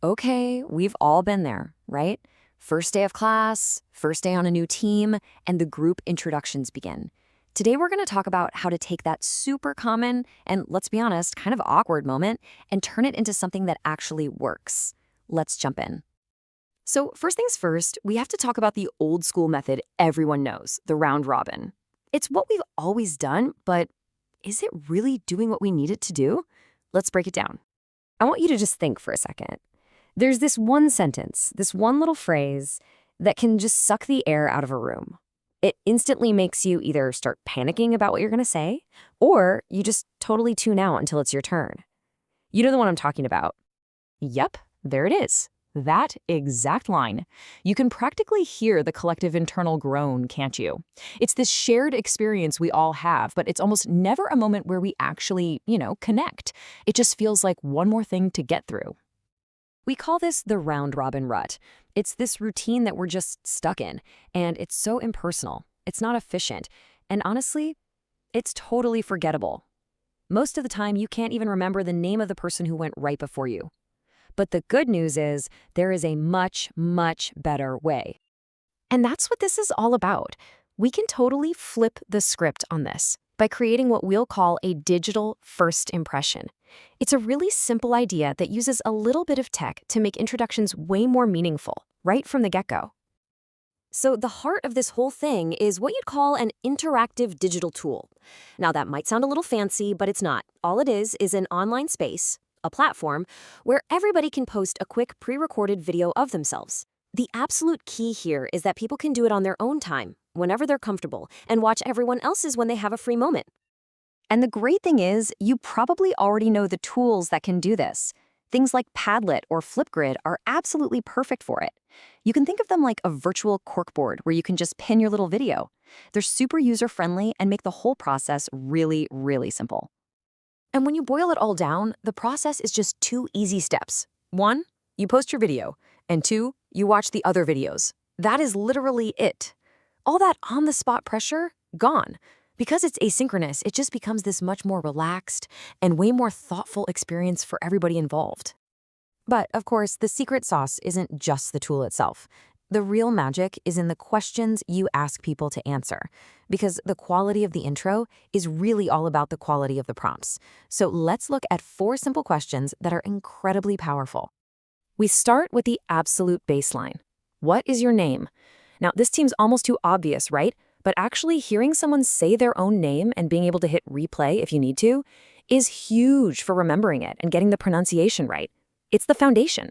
Okay, we've all been there, right? First day of class, first day on a new team, and the group introductions begin. Today we're going to talk about how to take that super common and, let's be honest, kind of awkward moment and turn it into something that actually works. Let's jump in. So first things first, we have to talk about the old school method everyone knows, the round robin. It's what we've always done, but is it really doing what we need it to do? Let's break it down. I want you to just think for a second. There's this one sentence, this one little phrase that can just suck the air out of a room. It instantly makes you either start panicking about what you're going to say, or you just totally tune out until it's your turn. You know the one I'm talking about. Yep, there it is. That exact line. You can practically hear the collective internal groan, can't you? It's this shared experience we all have, but it's almost never a moment where we actually, connect. It just feels like one more thing to get through. We call this the round robin rut. It's this routine that we're just stuck in, and it's so impersonal. It's not efficient, and honestly, it's totally forgettable. Most of the time, you can't even remember the name of the person who went right before you. But the good news is there is a much, much better way. And that's what this is all about. We can totally flip the script on this by creating what we'll call a digital first impression. It's a really simple idea that uses a little bit of tech to make introductions way more meaningful, right from the get-go. So the heart of this whole thing is what you'd call an interactive digital tool. Now that might sound a little fancy, but it's not. All it is an online space, a platform, where everybody can post a quick pre-recorded video of themselves. The absolute key here is that people can do it on their own time, whenever they're comfortable, and watch everyone else's when they have a free moment. And the great thing is, you probably already know the tools that can do this. Things like Padlet or Flipgrid are absolutely perfect for it. You can think of them like a virtual corkboard where you can just pin your little video. They're super user-friendly and make the whole process really, really simple. And when you boil it all down, the process is just 2 easy steps. 1, you post your video, and 2, you watch the other videos. That is literally it. All that on-the-spot pressure, gone. Because it's asynchronous, it just becomes this much more relaxed and way more thoughtful experience for everybody involved. But, of course, the secret sauce isn't just the tool itself. The real magic is in the questions you ask people to answer, because the quality of the intro is really all about the quality of the prompts. So let's look at 4 simple questions that are incredibly powerful. We start with the absolute baseline. What is your name? Now, this seems almost too obvious, right? But actually hearing someone say their own name and being able to hit replay if you need to is huge for remembering it and getting the pronunciation right. It's the foundation.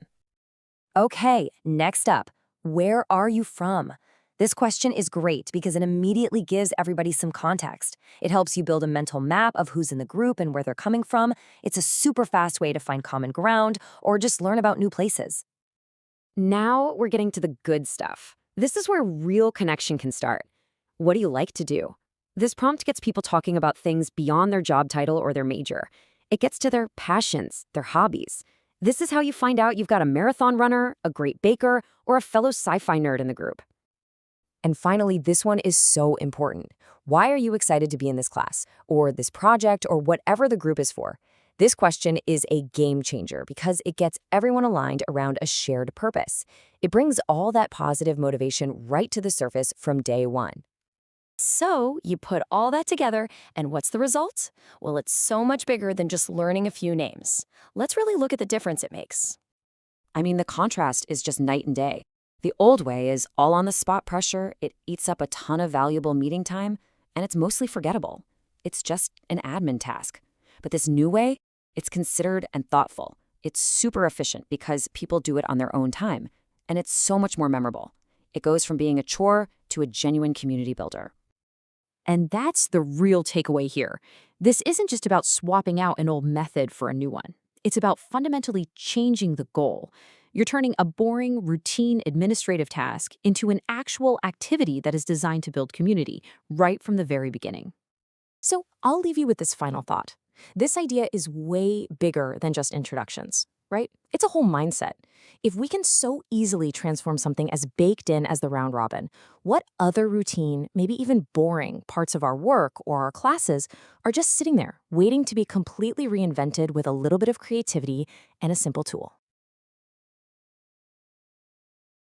Okay, next up. Where are you from? This question is great because it immediately gives everybody some context. It helps you build a mental map of who's in the group and where they're coming from. It's a super fast way to find common ground or just learn about new places. Now we're getting to the good stuff. This is where real connection can start. What do you like to do? This prompt gets people talking about things beyond their job title or their major. It gets to their passions, their hobbies. This is how you find out you've got a marathon runner, a great baker, or a fellow sci-fi nerd in the group. And finally, this one is so important. Why are you excited to be in this class, or this project, or whatever the group is for? This question is a game changer because it gets everyone aligned around a shared purpose. It brings all that positive motivation right to the surface from day one. So you put all that together, and what's the result? Well, it's so much bigger than just learning a few names. Let's really look at the difference it makes. I mean, the contrast is just night and day. The old way is all on-the-spot pressure, it eats up a ton of valuable meeting time, and it's mostly forgettable. It's just an admin task. But this new way, it's considered and thoughtful. It's super efficient because people do it on their own time, and it's so much more memorable. It goes from being a chore to a genuine community builder. And that's the real takeaway here. This isn't just about swapping out an old method for a new one. It's about fundamentally changing the goal. You're turning a boring, routine administrative task into an actual activity that is designed to build community right from the very beginning. So I'll leave you with this final thought. This idea is way bigger than just introductions, right? It's a whole mindset. If we can so easily transform something as baked in as the round robin, what other routine, maybe even boring parts of our work or our classes are just sitting there waiting to be completely reinvented with a little bit of creativity and a simple tool?